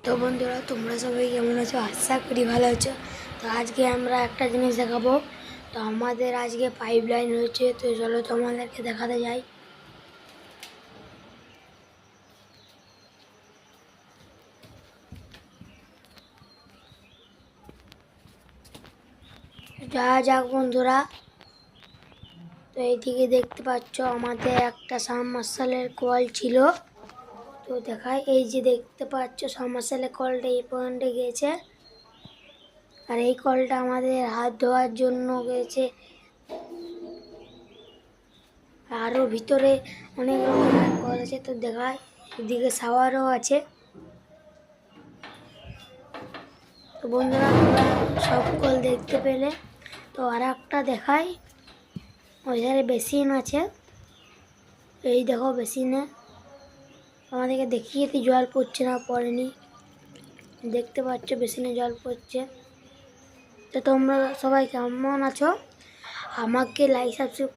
তো বন্ধুরা, তোমরা সবাই কেমন আছো? আশা করি ভালো আছো। তো আজকে আমরা একটা জিনিস দেখাবো। তো আমাদের আজকে পাইপ লাইন হয়েছে, তো চলো তোমাদেরকে দেখাতে যাই। যা যাক বন্ধুরা, তো এইদিকে দেখতে পাচ্ছ আমাদের একটা সাবমার্শালের কল ছিল। তো দেখাই, এই যে দেখতে পাচ্ছ সাবমার্শালের কলটা এই পর্যন্ত গিয়েছে। আর এই কলটা আমাদের হাত ধোয়ার জন্য গেছে। আরও ভিতরে অনেক রকমের কল আছে, তো দেখায় এদিকে শাওয়ারও আছে। তো বন্ধুরা, তোমরা সব কল দেখতে পেলে। তো আর একটা দেখাই, ওই ধারে বেসিন আছে। এই দেখো বেসিনে আমাদেরকে দেখিয়েছি জল পড়ছে না, পড়েনি। দেখতে পাচ্ছ বেসিনে জল পড়ছে। তো তোমরা সবাই কেমন আছো? আমাকে লাইক সাবস্ক্রাইব